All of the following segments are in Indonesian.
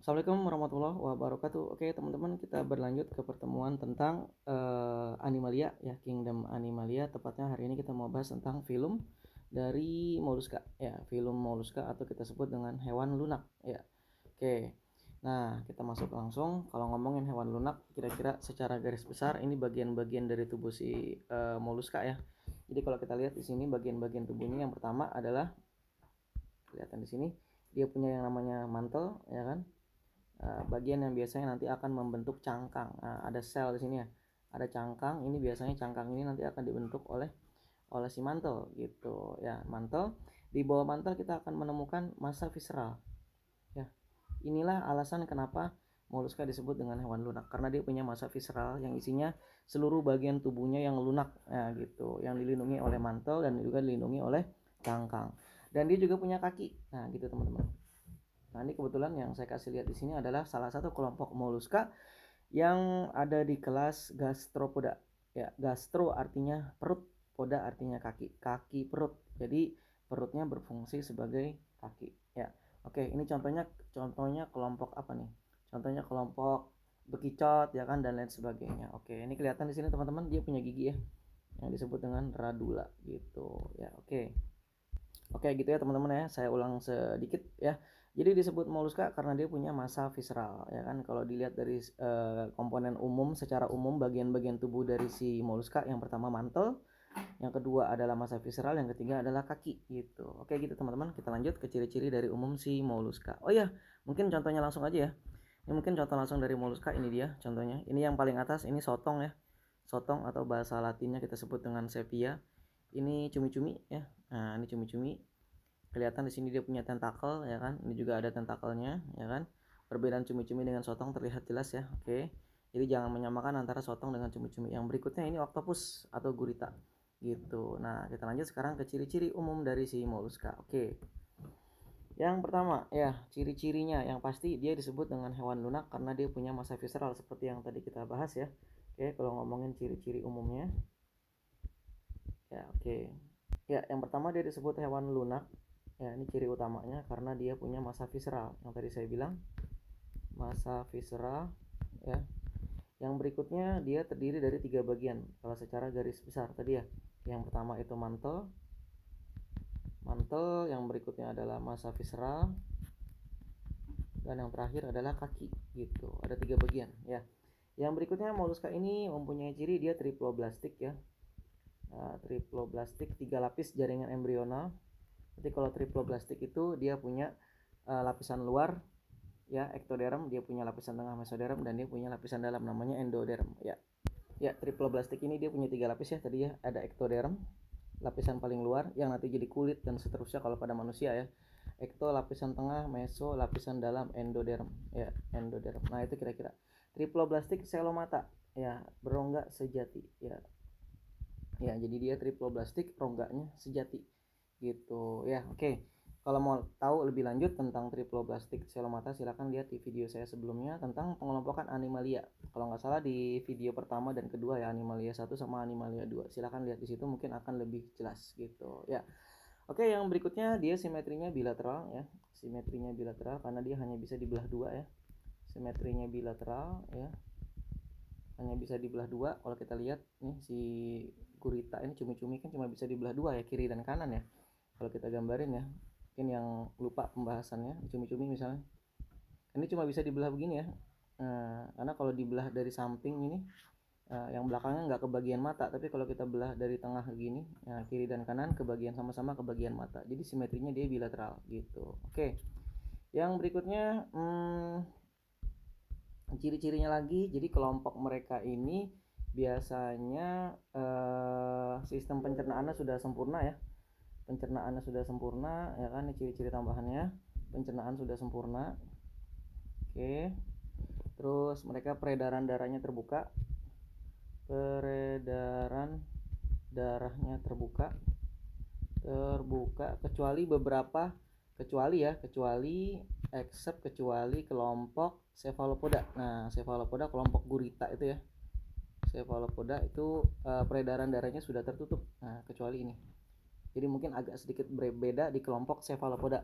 Assalamualaikum warahmatullahi wabarakatuh. Oke, teman-teman, kita berlanjut ke pertemuan tentang Animalia ya, Kingdom Animalia. Tepatnya hari ini kita mau bahas tentang film dari Mollusca ya, film Mollusca atau kita sebut dengan hewan lunak ya. Oke. Nah, kita masuk langsung. Kalau ngomongin hewan lunak, kira-kira secara garis besar ini bagian-bagian dari tubuh si Mollusca ya. Jadi kalau kita lihat di sini bagian-bagian tubuhnya, yang pertama adalah kelihatan di sini dia punya yang namanya mantel ya kan. Bagian yang biasanya nanti akan membentuk cangkang. Ada sel di sini ya, ada cangkang. Ini biasanya cangkang ini nanti akan dibentuk oleh si mantel gitu ya. Mantel, di bawah mantel kita akan menemukan massa visceral ya. Inilah alasan kenapa Mollusca disebut dengan hewan lunak, karena dia punya massa visceral yang isinya seluruh bagian tubuhnya yang lunak ya, gitu, yang dilindungi oleh mantel dan juga dilindungi oleh cangkang. Dan dia juga punya kaki. Nah gitu teman-teman. Nah, ini kebetulan yang saya kasih lihat di sini adalah salah satu kelompok moluska yang ada di kelas gastropoda. Ya, gastro artinya perut, poda artinya kaki, kaki perut. Jadi perutnya berfungsi sebagai kaki. Ya, oke. Ini contohnya kelompok apa nih? Contohnya kelompok bekicot ya kan, dan lain sebagainya. Oke, ini kelihatan di sini teman-teman, dia punya gigi ya, yang disebut dengan radula gitu. Ya, oke. Oke gitu ya teman-teman ya, saya ulang sedikit ya. Jadi disebut moluska karena dia punya massa visceral ya kan. Kalau dilihat dari komponen umum, secara umum bagian-bagian tubuh dari si moluska, yang pertama mantel, yang kedua adalah massa visceral, yang ketiga adalah kaki gitu. Oke gitu teman-teman, kita lanjut ke ciri-ciri dari umum si moluska. Oh ya, mungkin contohnya langsung aja ya. Ini mungkin contoh langsung dari moluska, ini dia contohnya. Ini yang paling atas, ini sotong ya. Sotong atau bahasa latinnya kita sebut dengan sepia. Ini cumi-cumi ya. Nah, ini cumi-cumi. Kelihatan di sini dia punya tentakel ya kan. Ini juga ada tentakelnya ya kan. Perbedaan cumi-cumi dengan sotong terlihat jelas ya. Oke. Jadi jangan menyamakan antara sotong dengan cumi-cumi. Yang berikutnya ini octopus atau gurita gitu. Nah, kita lanjut sekarang ke ciri-ciri umum dari si moluska. Oke. Yang pertama ya, ciri-cirinya yang pasti dia disebut dengan hewan lunak karena dia punya massa visceral seperti yang tadi kita bahas ya. Oke, kalau ngomongin ciri-ciri umumnya. Ya, oke. Ya, yang pertama dia disebut hewan lunak. Ya, ini ciri utamanya karena dia punya massa visceral. Yang tadi saya bilang, massa visceral ya. Yang berikutnya dia terdiri dari 3 bagian kalau secara garis besar tadi ya. Yang pertama itu mantel. Mantel, yang berikutnya adalah massa visceral, dan yang terakhir adalah kaki gitu. Ada 3 bagian ya. Yang berikutnya moluska ini mempunyai ciri dia triploblastik ya. Triploblastik, 3 lapis jaringan embrional. Jadi kalau triploblastik itu dia punya lapisan luar ya, ektoderm, dia punya lapisan tengah mesoderm, dan dia punya lapisan dalam namanya endoderm ya. Ya, triploblastik ini dia punya 3 lapis ya tadi ya. Ada ektoderm, lapisan paling luar yang nanti jadi kulit dan seterusnya kalau pada manusia ya. Ekto lapisan tengah, meso lapisan dalam, endoderm ya, endoderm. Nah, itu kira-kira. Triploblastik selomata ya, berongga sejati ya. Ya, jadi dia triploblastik, rongganya sejati gitu ya. Oke, kalau mau tahu lebih lanjut tentang triploblastik selomata, silahkan lihat di video saya sebelumnya tentang pengelompokan animalia. Kalau nggak salah di video pertama dan kedua ya, animalia 1 sama animalia 2. Silahkan lihat di situ, mungkin akan lebih jelas gitu ya. Oke, yang berikutnya dia simetrinya bilateral ya. Simetrinya bilateral karena dia hanya bisa dibelah dua ya. Simetrinya bilateral ya, hanya bisa dibelah dua. Kalau kita lihat nih, si gurita ini, cumi-cumi kan cuma bisa dibelah dua ya, kiri dan kanan ya. Kalau kita gambarin ya, mungkin yang lupa pembahasannya, cumi-cumi misalnya ini cuma bisa dibelah begini ya. Karena kalau dibelah dari samping ini, yang belakangnya nggak kebagian mata, tapi kalau kita belah dari tengah gini ya, kiri dan kanan kebagian, sama-sama kebagian mata. Jadi simetrinya dia bilateral gitu. Oke, yang berikutnya ciri-cirinya lagi. Jadi kelompok mereka ini biasanya sistem pencernaannya sudah sempurna ya. Pencernaannya sudah sempurna ya kan. Ini ciri-ciri tambahannya, pencernaan sudah sempurna. Oke. Terus mereka peredaran darahnya terbuka. Peredaran darahnya terbuka kecuali beberapa, kecuali kelompok cephalopoda. Nah, cephalopoda kelompok gurita itu ya. Cephalopoda itu peredaran darahnya sudah tertutup. Nah, kecuali ini. Jadi mungkin agak sedikit berbeda di kelompok cephalopoda.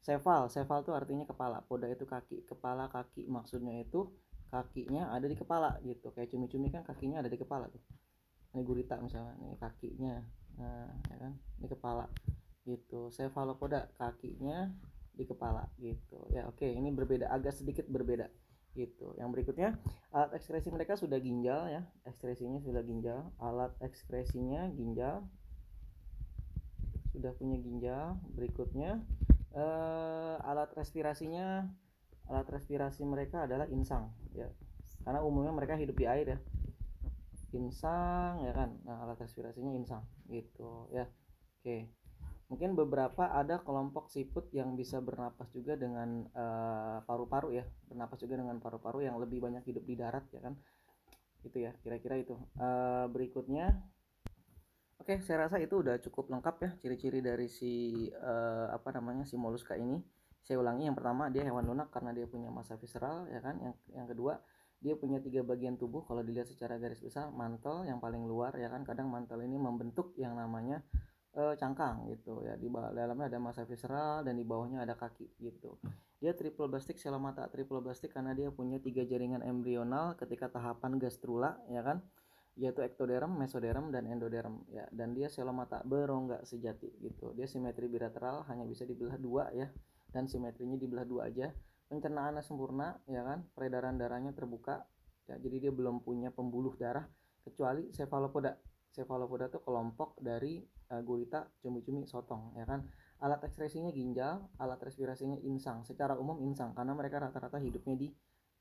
Sefal itu artinya kepala, poda itu kaki, kepala kaki, maksudnya itu kakinya ada di kepala gitu. Kayak cumi-cumi kan kakinya ada di kepala tuh. Ini gurita misalnya, ini kakinya, nah ya kan, ini kepala gitu. Sefalopoda kakinya di kepala gitu ya. Oke, ini berbeda, agak sedikit berbeda gitu. Yang berikutnya, alat ekskresi mereka sudah ginjal ya, ekskresinya sudah ginjal, alat ekskresinya ginjal, sudah punya ginjal. Berikutnya, alat respirasi mereka adalah insang ya, karena umumnya mereka hidup di air ya, insang ya kan. Nah, alat respirasinya insang gitu ya. Oke, mungkin beberapa ada kelompok siput yang bisa bernapas juga dengan paru-paru ya, bernapas juga dengan paru-paru, yang lebih banyak hidup di darat ya kan. Itu ya, kira-kira itu. Berikutnya, oke, saya rasa itu udah cukup lengkap ya ciri-ciri dari si si moluska ini. Saya ulangi, yang pertama dia hewan lunak karena dia punya massa visceral ya kan. Yang kedua, dia punya 3 bagian tubuh kalau dilihat secara garis besar. Mantel yang paling luar ya kan, kadang mantel ini membentuk yang namanya cangkang gitu ya. Di dalamnya ada massa visceral dan di bawahnya ada kaki gitu. Dia triple plastik selomata, triple plastik karena dia punya 3 jaringan embrional ketika tahapan gastrula ya kan, yaitu ektoderm, mesoderm, dan endoderm ya. Dan dia selomata berongga sejati gitu. Dia simetri bilateral, hanya bisa dibelah dua ya, dan simetrinya dibelah dua aja. Pencernaannya sempurna ya kan, peredaran darahnya terbuka ya, jadi dia belum punya pembuluh darah kecuali cephalopoda. Cephalopoda itu kelompok dari gurita, cumi-cumi, sotong ya kan. Alat ekskresinya ginjal, alat respirasinya insang, secara umum insang karena mereka rata-rata hidupnya di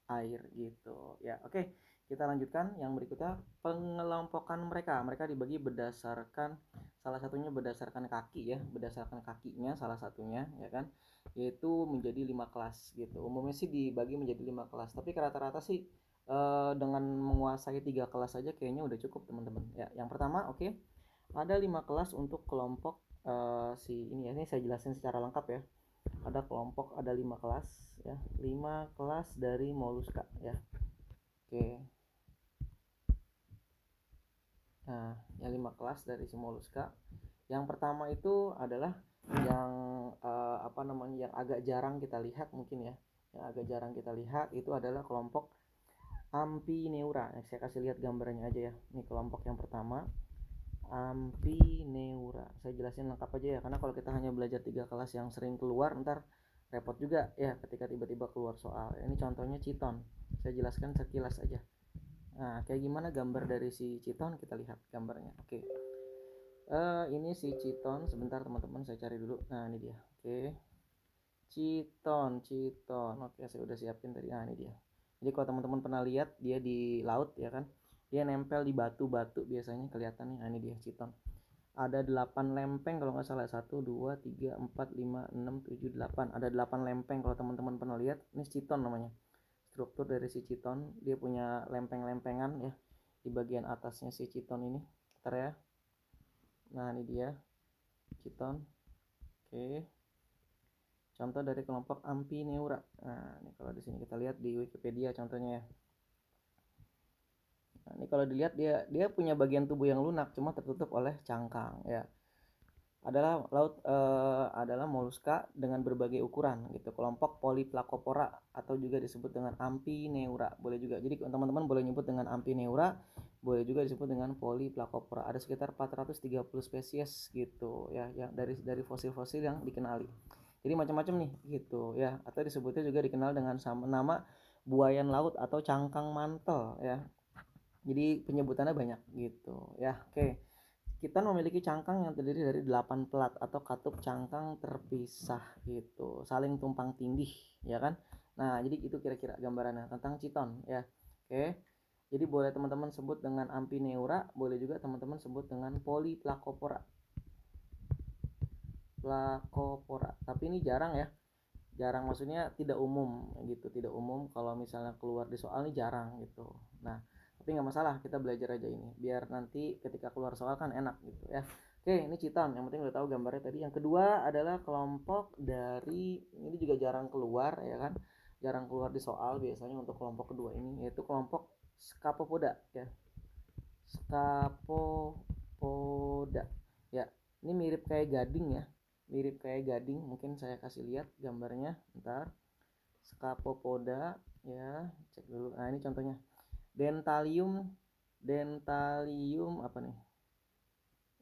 air gitu ya. Oke, kita lanjutkan yang berikutnya, pengelompokan mereka dibagi berdasarkan, salah satunya berdasarkan kaki ya, berdasarkan kakinya salah satunya ya kan, yaitu menjadi 5 kelas gitu. Umumnya sih dibagi menjadi 5 kelas, tapi rata-rata sih dengan menguasai 3 kelas saja kayaknya udah cukup teman-teman ya. Yang pertama, oke, ada 5 kelas untuk kelompok si ini ya. Ini saya jelasin secara lengkap ya. Ada kelompok, ada 5 kelas ya, 5 kelas dari moluska ya. Oke, nah yang 5 kelas dari si moluska, yang pertama itu adalah yang yang agak jarang kita lihat mungkin ya, yang agak jarang kita lihat itu adalah kelompok Amphineura. Saya kasih lihat gambarnya aja ya. Ini kelompok yang pertama, Amphineura. Saya jelasin lengkap aja ya, karena kalau kita hanya belajar 3 kelas yang sering keluar ntar repot juga ya ketika tiba-tiba keluar soal. Ini contohnya chiton, saya jelaskan sekilas aja. Nah, kayak gimana gambar dari si chiton, kita lihat gambarnya. Oke, ini si chiton, sebentar teman-teman saya cari dulu. Nah, ini dia. Oke, chiton. Oke, saya udah siapin tadi. Nah, ini dia. Jadi kalau teman-teman pernah lihat dia di laut ya kan, dia nempel di batu-batu biasanya kelihatan nih. Nah, ini dia chiton. Ada 8 lempeng kalau nggak salah, 1 2 3 4 5 6 7 8. Ada 8 lempeng kalau teman-teman pernah lihat. Ini chiton namanya. Struktur dari si chiton, dia punya lempeng-lempengan ya di bagian atasnya si chiton ini. Bentar ya. Nah, ini dia chiton. Oke. Contoh dari kelompok Amphineura. Nah, ini kalau di sini kita lihat di Wikipedia contohnya ya. Nah, ini kalau dilihat dia punya bagian tubuh yang lunak cuma tertutup oleh cangkang ya. Adalah moluska dengan berbagai ukuran gitu. Kelompok Polyplacopora atau juga disebut dengan Amphineura boleh juga. Jadi teman-teman boleh nyebut dengan Amphineura, boleh juga disebut dengan Polyplacopora. Ada sekitar 430 spesies gitu ya, yang dari fosil-fosil yang dikenali. Jadi macam-macam nih gitu ya, atau disebutnya juga dikenal dengan sama nama buayan laut atau cangkang mantel ya. Jadi penyebutannya banyak gitu ya. Oke. Kita memiliki cangkang yang terdiri dari 8 pelat atau katup cangkang terpisah gitu, saling tumpang tindih ya kan. Nah, jadi itu kira-kira gambarannya tentang chiton ya. Oke. Jadi boleh teman-teman sebut dengan Amphineura, boleh juga teman-teman sebut dengan Polyplacopora. Tapi ini jarang ya. Jarang maksudnya tidak umum gitu, tidak umum kalau misalnya keluar di soal ini jarang gitu. Nah, tapi nggak masalah, kita belajar aja ini biar nanti ketika keluar soal kan enak gitu ya. Oke, ini chiton, yang penting udah tahu gambarnya tadi. Yang kedua adalah kelompok dari, ini juga jarang keluar ya kan, jarang keluar di soal biasanya untuk kelompok kedua ini, yaitu kelompok Scapopoda ya. Scapopoda ya, ini mirip kayak gading ya, mirip kayak gading, mungkin saya kasih lihat gambarnya ntar. Scapopoda ya, cek dulu. Nah ini contohnya Dentalium. Dentalium apa nih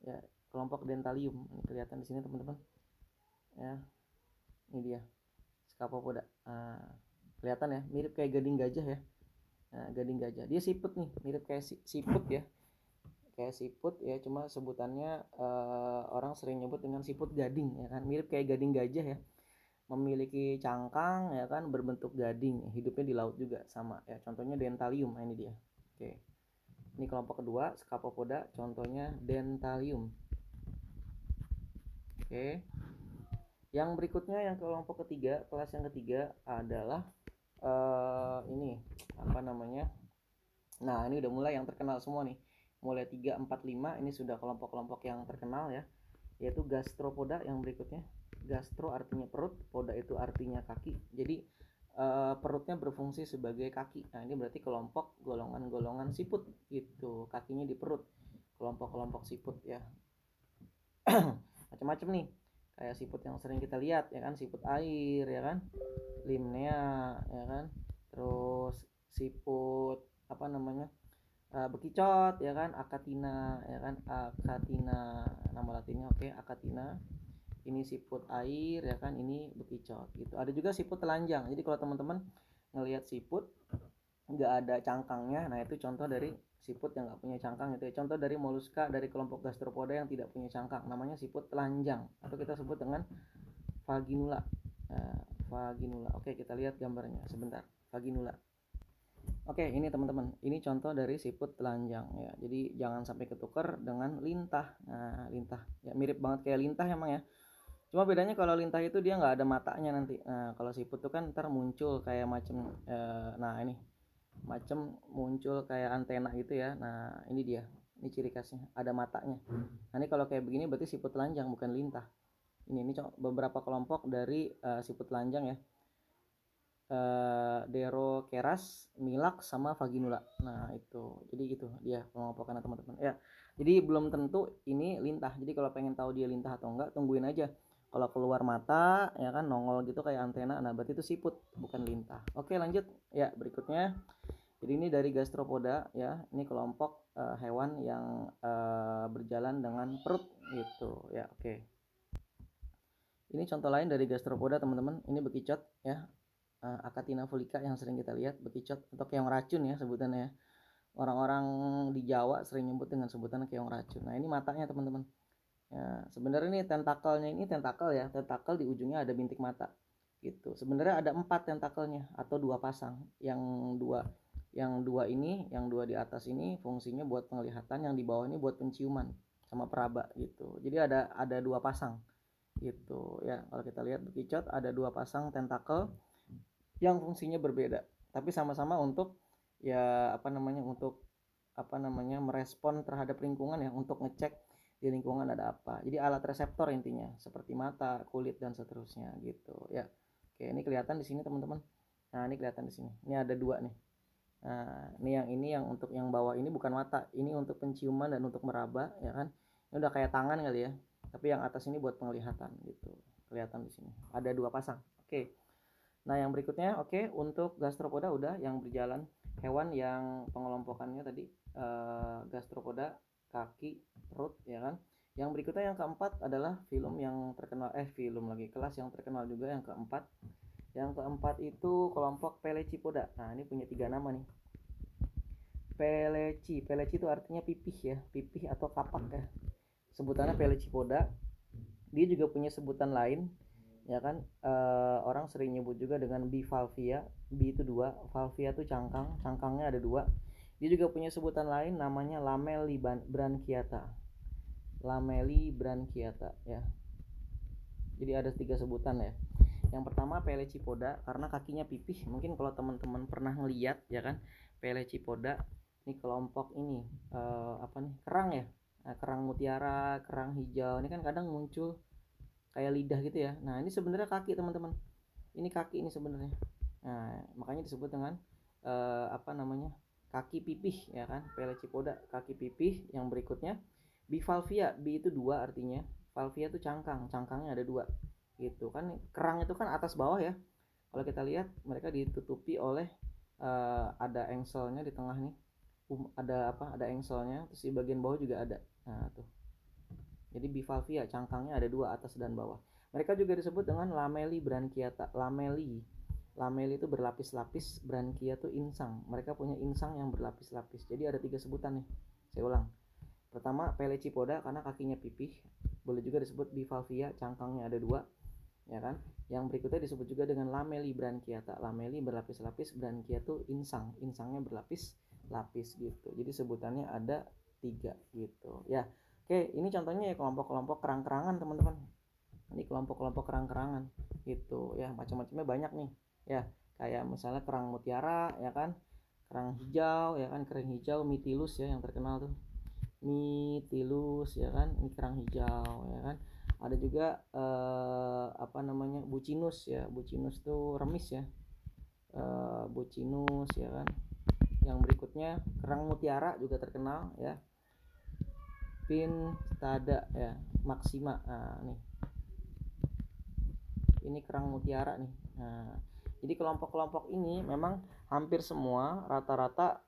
ya, kelompok Dentalium ini kelihatan di sini teman-teman ya, ini dia Scapopoda. Nah, kelihatan ya, mirip kayak gading gajah ya. Nah, gading gajah dia siput nih, mirip kayak siput ya, kayak siput ya, cuma sebutannya orang sering nyebut dengan siput gading ya kan, mirip kayak gading gajah ya, memiliki cangkang ya kan, berbentuk gading, hidupnya di laut juga sama ya, contohnya Dentalium. Nah, ini dia. Oke, ini kelompok kedua Scapopoda, contohnya Dentalium. Oke, yang berikutnya yang kelompok ketiga, kelas yang ketiga adalah ini apa namanya, nah ini udah mulai yang terkenal semua nih, mulai 3, 4, 5 ini sudah kelompok-kelompok yang terkenal ya, yaitu Gastropoda yang berikutnya. Gastro artinya perut, poda itu artinya kaki, jadi perutnya berfungsi sebagai kaki. Nah ini berarti kelompok golongan-golongan siput gitu, kakinya di perut, kelompok-kelompok siput ya. Macam-macam nih, kayak siput yang sering kita lihat ya kan, siput air ya kan, Limnea ya kan, terus siput apa namanya, bekicot ya kan, Achatina ya kan, Achatina nama latinnya. Oke, Achatina. Ini siput air ya kan, ini bekicot gitu. Ada juga siput telanjang. Jadi kalau teman-teman ngelihat siput nggak ada cangkangnya, nah itu contoh dari siput yang nggak punya cangkang itu ya. Contoh dari moluska dari kelompok gastropoda yang tidak punya cangkang, namanya siput telanjang atau kita sebut dengan vaginula. Nah, vaginula. Oke, kita lihat gambarnya sebentar. Vaginula. Oke, ini teman-teman, ini contoh dari siput telanjang ya. Jadi jangan sampai ketukar dengan lintah. Nah, lintah ya mirip banget kayak lintah emang ya. Cuma bedanya kalau lintah itu dia nggak ada matanya nanti. Nah, kalau siput itu kan ntar muncul kayak macam nah ini macam muncul kayak antena gitu ya. Nah, ini dia. Ini ciri khasnya, ada matanya. Nah, ini kalau kayak begini berarti siput telanjang bukan lintah. Ini beberapa kelompok dari siput telanjang ya. Derokeras, Milak, sama Vaginula. Nah itu, jadi gitu dia pengelompokan teman-teman ya. Jadi belum tentu ini lintah. Jadi kalau pengen tahu dia lintah atau enggak, tungguin aja. Kalau keluar mata ya kan, nongol gitu kayak antena, nah berarti itu siput bukan lintah. Oke, lanjut ya berikutnya. Jadi ini dari gastropoda ya, ini kelompok hewan yang berjalan dengan perut gitu ya. Oke, ini contoh lain dari gastropoda teman-teman. Ini bekicot ya, Achatina fulica yang sering kita lihat, bekicot atau keong racun ya sebutannya. Orang-orang di Jawa sering nyebut dengan sebutan keong racun. Nah ini matanya teman-teman. Ya, sebenarnya ini tentakelnya, ini tentakel ya, tentakel di ujungnya ada bintik mata gitu. Sebenarnya ada 4 tentakelnya atau 2 pasang. Yang dua di atas ini fungsinya buat penglihatan, yang di bawah ini buat penciuman sama peraba gitu. Jadi ada 2 pasang gitu ya. Kalau kita lihat bekicot ada 2 pasang tentakel yang fungsinya berbeda, tapi sama-sama untuk ya merespon terhadap lingkungan ya, untuk ngecek di lingkungan ada apa. Jadi alat reseptor intinya, seperti mata, kulit dan seterusnya gitu ya. Oke, ini kelihatan di sini teman-teman. Nah ini kelihatan di sini, ini ada 2 nih. Nah ini yang untuk yang bawah ini bukan mata, ini untuk penciuman dan untuk meraba ya kan. Ini udah kayak tangan kali ya, tapi yang atas ini buat penglihatan gitu. Kelihatan di sini ada 2 pasang. Oke. Nah yang berikutnya, oke, untuk gastropoda udah, yang berjalan hewan yang pengelompokannya tadi gastropoda, kaki, perut ya kan. Yang berikutnya yang keempat adalah film yang terkenal, film lagi, kelas yang terkenal juga yang keempat. Yang keempat itu kelompok Pelecypoda. Nah ini punya 3 nama nih. Peleci itu artinya pipih ya, pipih atau kapak ya. Sebutannya Pelecypoda. Dia juga punya sebutan lain ya kan, orang sering nyebut juga dengan bivalvia. Bi itu 2, valvia itu cangkangnya ada 2. Dia juga punya sebutan lain namanya lamellibranchiata. Lamellibranchiata ya. Jadi ada 3 sebutan ya. Yang pertama Pelecypoda karena kakinya pipih. Mungkin kalau teman-teman pernah ngeliat ya kan, Pelecypoda ini kelompok ini kerang ya. Nah, kerang mutiara, kerang hijau ini kan kadang muncul kayak lidah gitu ya. Nah ini sebenarnya kaki teman-teman, ini kaki ini sebenarnya. Nah makanya disebut dengan kaki pipih ya kan, Pelecypoda kaki pipih. Yang berikutnya bivalvia, bi itu 2 artinya Valvia tuh cangkangnya ada dua gitu kan. Kerang itu kan atas bawah ya. Kalau kita lihat mereka ditutupi oleh ada engselnya di tengah nih, ada engselnya, terus di bagian bawah juga ada. Nah tuh, jadi bivalvia cangkangnya ada dua, atas dan bawah. Mereka juga disebut dengan lameli branchiata. Lameli itu berlapis-lapis, branchia tuh insang. Mereka punya insang yang berlapis-lapis. Jadi ada 3 sebutan nih, saya ulang. Pertama Pelecypoda karena kakinya pipih, boleh juga disebut bivalvia, cangkangnya ada dua, ya kan. Yang berikutnya disebut juga dengan lameli branchiata. Lameli berlapis-lapis, branchia tuh insangnya berlapis-lapis gitu. Jadi sebutannya ada 3 gitu ya. Oke, ini contohnya ya kelompok-kelompok kerang-kerangan teman-teman. Ini kelompok-kelompok kerang-kerangan gitu ya, macam-macamnya banyak nih ya. Kayak misalnya kerang mutiara ya kan, kerang hijau ya kan, kerang hijau Mytilus ya yang terkenal tuh, Mytilus ya kan, ini kerang hijau ya kan. Ada juga apa namanya, Bucinus ya, Bucinus tuh remis ya, Bucinus ya kan. Yang berikutnya kerang mutiara juga terkenal ya, Pinctada ya, Maxima. Nah nih, ini kerang mutiara nih. Nah, jadi kelompok-kelompok ini memang hampir semua rata-rata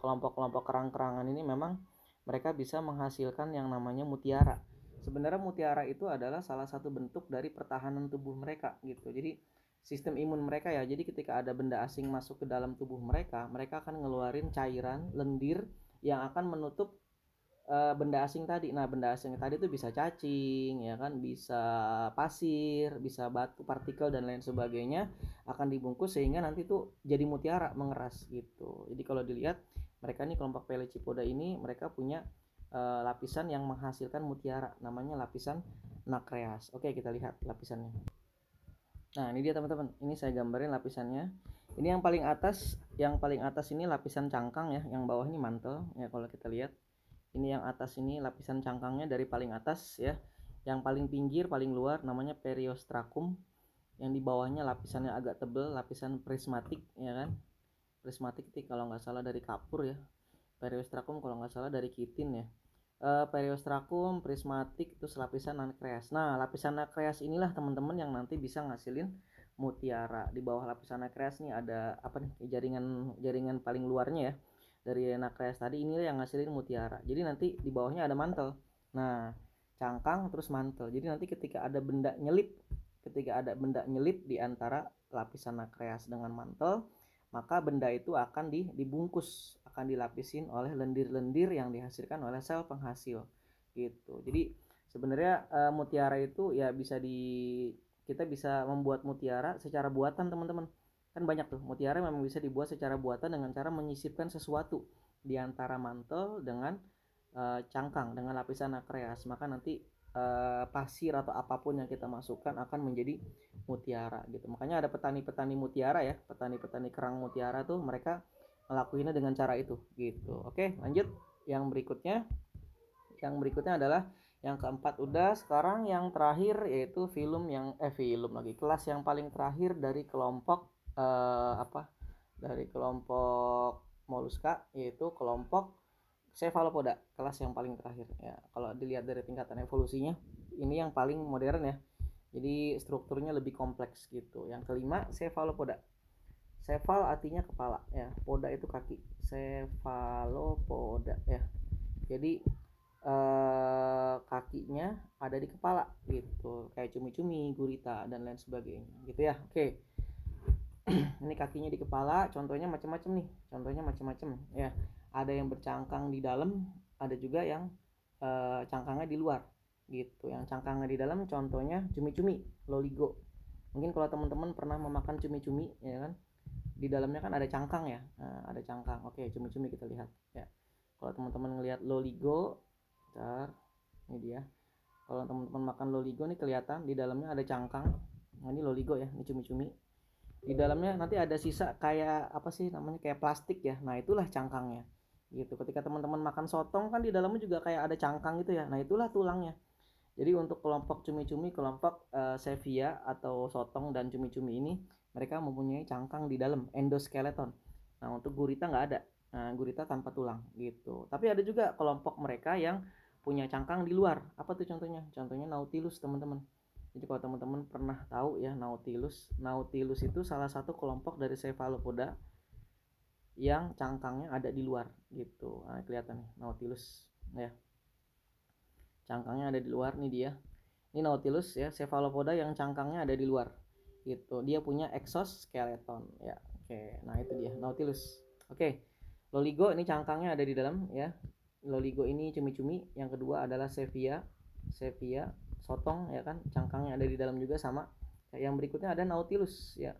kelompok-kelompok kerang-kerangan ini memang mereka bisa menghasilkan yang namanya mutiara. Sebenarnya mutiara itu adalah salah satu bentuk dari pertahanan tubuh mereka gitu. Jadi sistem imun mereka ya. Jadi ketika ada benda asing masuk ke dalam tubuh mereka, mereka akan ngeluarin cairan lendir yang akan menutup benda asing tadi. Nah, benda asing tadi itu bisa cacing, ya kan, bisa pasir, bisa batu, partikel dan lain sebagainya, akan dibungkus sehingga nanti tuh jadi mutiara mengeras gitu. Jadi kalau dilihat mereka nih kelompok Pelecypoda ini mereka punya lapisan yang menghasilkan mutiara, namanya lapisan nacreas. Oke, kita lihat lapisannya. Nah, ini dia teman-teman. Ini saya gambarin lapisannya. Ini yang paling atas ini lapisan cangkang ya, yang bawah ini mantel ya kalau kita lihat. Ini yang atas ini lapisan cangkangnya dari paling atas ya. Yang paling pinggir, paling luar namanya periostracum. Yang di bawahnya lapisannya agak tebal, lapisan prismatik ya kan. Prismatik itu kalau nggak salah dari kapur ya. Periostracum kalau nggak salah dari kitin ya. Periostracum, prismatik, itu lapisan nacreas. Nah, lapisan nacreas inilah teman-teman yang nanti bisa ngasilin mutiara. Di bawah lapisan nacreas nih ada apa nih? Jaringan paling luarnya ya. Dari nacreas tadi ini yang ngasilin mutiara. Jadi nanti di bawahnya ada mantel. Nah, cangkang terus mantel. Jadi nanti ketika ada benda nyelip di antara lapisan nacreas dengan mantel, maka benda itu akan dibungkus, akan dilapisin oleh lendir-lendir yang dihasilkan oleh sel penghasil gitu. Jadi sebenarnya mutiara itu ya kita bisa membuat mutiara secara buatan teman-teman. Kan banyak tuh mutiara memang bisa dibuat secara buatan dengan cara menyisipkan sesuatu di antara mantel dengan cangkang dengan lapisan nacreas, maka nanti pasir atau apapun yang kita masukkan akan menjadi mutiara gitu. Makanya ada petani-petani mutiara ya, petani-petani kerang mutiara tuh mereka ngelakuinnya dengan cara itu gitu. Oke, lanjut yang berikutnya. Yang berikutnya adalah yang keempat udah. Sekarang yang terakhir yaitu film lagi, kelas yang paling terakhir dari kelompok dari kelompok moluska, yaitu kelompok cephalopoda, kelas yang paling terakhir ya. Kalau dilihat dari tingkatan evolusinya, ini yang paling modern ya. Jadi strukturnya lebih kompleks gitu. Yang kelima cephalopoda. Cephal artinya kepala ya, poda itu kaki. Cephalopoda ya. Jadi kakinya ada di kepala gitu, kayak cumi-cumi, gurita dan lain sebagainya gitu ya. Oke. Ini kakinya di kepala, contohnya macam-macam nih. Contohnya macam-macam ya. Ada yang bercangkang di dalam, ada juga yang cangkangnya di luar gitu. Yang cangkangnya di dalam contohnya cumi-cumi, loligo. Mungkin kalau teman-teman pernah memakan cumi-cumi ya kan, di dalamnya kan ada cangkang ya. Nah, ada cangkang. Oke, cumi-cumi kita lihat ya. Kalau teman-teman ngelihat loligo, bentar, ini dia. Kalau teman-teman makan loligo nih kelihatan di dalamnya ada cangkang. Nah, ini loligo ya, ini cumi-cumi. Di dalamnya nanti ada sisa kayak apa sih namanya, kayak plastik ya. Nah, itulah cangkangnya. Gitu. Ketika teman-teman makan sotong kan di dalamnya juga kayak ada cangkang gitu ya. Nah, itulah tulangnya. Jadi untuk kelompok cumi-cumi, kelompok Sevia atau sotong dan cumi-cumi ini, mereka mempunyai cangkang di dalam, endoskeleton. Nah, untuk gurita nggak ada. Nah, gurita tanpa tulang gitu. Tapi ada juga kelompok mereka yang punya cangkang di luar. Apa tuh contohnya? Contohnya Nautilus, teman-teman. Jadi kalau teman-teman pernah tahu ya, Nautilus itu salah satu kelompok dari cephalopoda yang cangkangnya ada di luar gitu. Nah, kelihatan nih Nautilus ya. Cangkangnya ada di luar nih dia. Ini Nautilus ya, cephalopoda yang cangkangnya ada di luar. Gitu. Dia punya exoskeleton ya. Oke, nah itu dia Nautilus. Oke. Loligo ini cangkangnya ada di dalam ya. Loligo ini cumi-cumi. Yang kedua adalah Sevia. Sevia sotong ya kan, cangkangnya ada di dalam juga sama. Yang berikutnya ada Nautilus ya.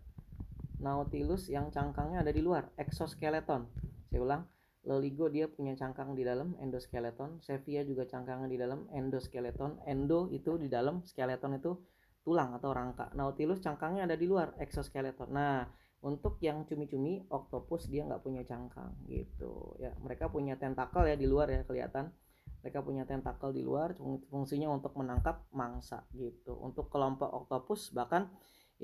Nautilus yang cangkangnya ada di luar, exoskeleton. Saya ulang, Loligo dia punya cangkang di dalam, endoskeleton. Sevia juga cangkangnya di dalam, endoskeleton. Endo itu di dalam, skeleton itu tulang atau rangka. Nautilus cangkangnya ada di luar, exoskeleton. Nah, untuk yang cumi-cumi, octopus dia nggak punya cangkang gitu ya. Mereka punya tentakel ya di luar ya, kelihatan. Mereka punya tentakel di luar, fungsinya untuk menangkap mangsa gitu. Untuk kelompok octopus bahkan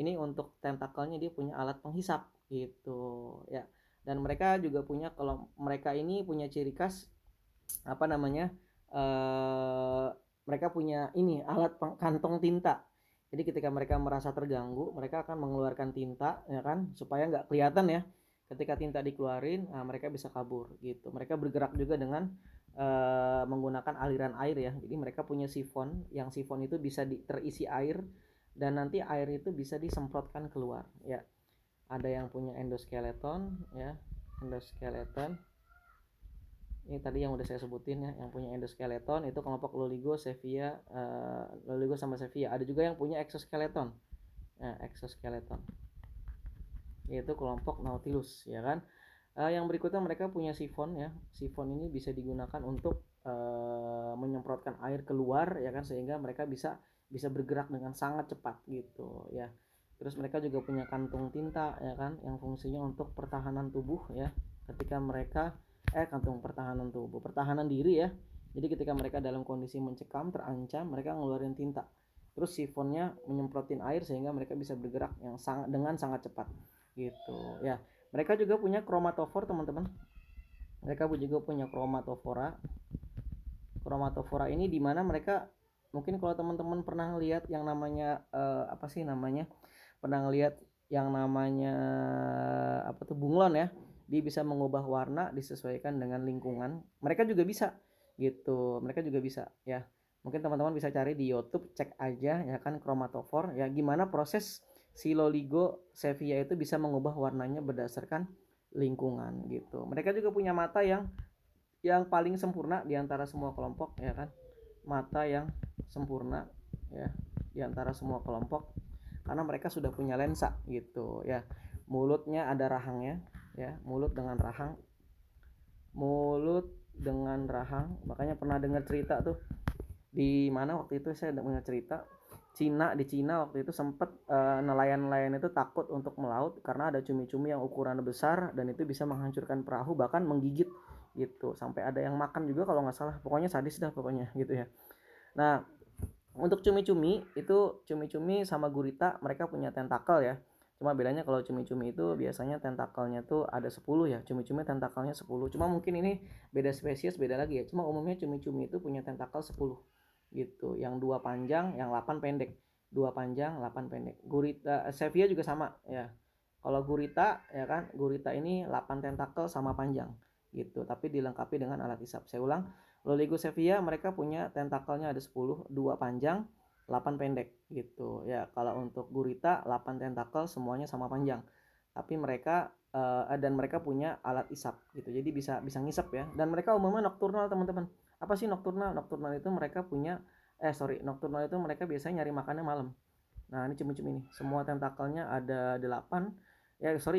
ini untuk tentakelnya dia punya alat penghisap gitu ya. Dan mereka juga punya, kalau mereka ini punya ciri khas apa namanya, mereka punya ini alat kantong tinta. Jadi ketika mereka merasa terganggu, mereka akan mengeluarkan tinta ya kan, supaya nggak kelihatan ya. Ketika tinta dikeluarin, nah, mereka bisa kabur gitu. Mereka bergerak juga dengan menggunakan aliran air ya. Jadi mereka punya sifon, yang sifon itu bisa terisi air dan nanti air itu bisa disemprotkan keluar ya. Ada yang punya endoskeleton ya, endoskeleton ini tadi yang udah saya sebutin ya, yang punya endoskeleton itu kelompok Loligo, Sevia, Loligo sama Sevia. Ada juga yang punya exoskeleton ya, exoskeleton yaitu kelompok Nautilus ya kan. Yang berikutnya mereka punya sifon ya. Sifon ini bisa digunakan untuk menyemprotkan air keluar ya kan, sehingga mereka bisa bergerak dengan sangat cepat gitu ya. Terus mereka juga punya kantung tinta ya kan, yang fungsinya untuk pertahanan tubuh ya. Ketika mereka kantung pertahanan tubuh, pertahanan diri ya. Jadi ketika mereka dalam kondisi mencekam, terancam, mereka ngeluarin tinta. Terus sifonnya menyemprotin air sehingga mereka bisa bergerak yang dengan sangat cepat gitu ya. Mereka juga punya kromatofor, teman-teman. Mereka juga punya kromatofora. Kromatofora ini dimana mereka, mungkin kalau teman-teman pernah lihat yang namanya apa sih namanya, pernah lihat yang namanya apa tuh, bunglon ya. Dia bisa mengubah warna disesuaikan dengan lingkungan. Mereka juga bisa gitu. Mereka juga bisa ya. Mungkin teman-teman bisa cari di YouTube, cek aja ya kan, kromatofor ya, gimana proses si Loligo Sevia itu bisa mengubah warnanya berdasarkan lingkungan gitu. Mereka juga punya mata yang paling sempurna di antara semua kelompok ya kan. Mata yang sempurna ya di antara semua kelompok karena mereka sudah punya lensa gitu ya. Mulutnya ada rahangnya ya, mulut dengan rahang. Mulut dengan rahang. Makanya pernah dengar cerita tuh, di mana waktu itu saya dengar cerita di Cina waktu itu sempat nelayan-nelayan itu takut untuk melaut karena ada cumi-cumi yang ukuran besar dan itu bisa menghancurkan perahu, bahkan menggigit gitu. Sampai ada yang makan juga kalau nggak salah. Pokoknya sadis dah pokoknya gitu ya. Nah, untuk cumi-cumi itu, cumi-cumi sama gurita mereka punya tentakel ya. Cuma bedanya kalau cumi-cumi itu biasanya tentakelnya tuh ada 10 ya. Cumi-cumi tentakelnya 10. Cuma mungkin ini beda spesies, beda lagi ya. Cuma umumnya cumi-cumi itu punya tentakel 10 gitu. Yang 2 panjang, yang 8 pendek. 2 panjang, 8 pendek. Gurita, Sevia juga sama ya. Kalau gurita ya kan, gurita ini 8 tentakel sama panjang gitu, tapi dilengkapi dengan alat hisap. Saya ulang, Loligo Sevia mereka punya tentakelnya ada 10, 2 panjang, 8 pendek gitu ya. Kalau untuk gurita 8 tentakel semuanya sama panjang. Tapi mereka dan mereka punya alat isap gitu. Jadi bisa ngisap ya. Dan mereka umumnya nokturnal, teman-teman. Apa sih nokturnal? Nokturnal itu mereka punya nokturnal itu mereka biasanya nyari makannya malam. Nah, ini cumi-cumi nih. Semua tentakelnya ada 8.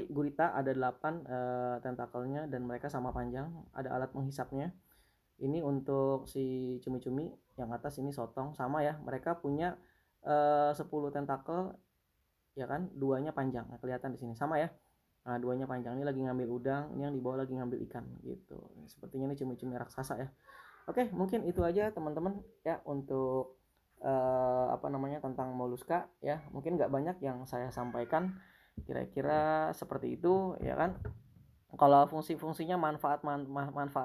Gurita ada 8 tentakelnya dan mereka sama panjang, ada alat menghisapnya. Ini untuk si cumi-cumi yang atas ini sotong sama ya, mereka punya 10 tentakel ya kan, duanya panjang. Nah, kelihatan di sini sama ya. Nah, duanya panjang. Ini lagi ngambil udang, ini yang di bawah lagi ngambil ikan gitu. Sepertinya ini cumi-cumi raksasa ya. Oke, mungkin itu aja teman-teman ya untuk apa namanya, tentang moluska ya. Mungkin nggak banyak yang saya sampaikan, kira-kira seperti itu ya kan. Kalau fungsi-fungsinya manfaat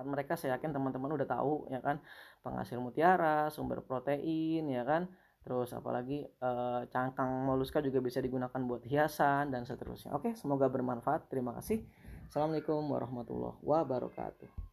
mereka saya yakin teman-teman udah tahu ya kan, penghasil mutiara, sumber protein ya kan, terus apalagi cangkang moluska juga bisa digunakan buat hiasan dan seterusnya. Oke, semoga bermanfaat. Terima kasih. Assalamualaikum warahmatullahi wabarakatuh.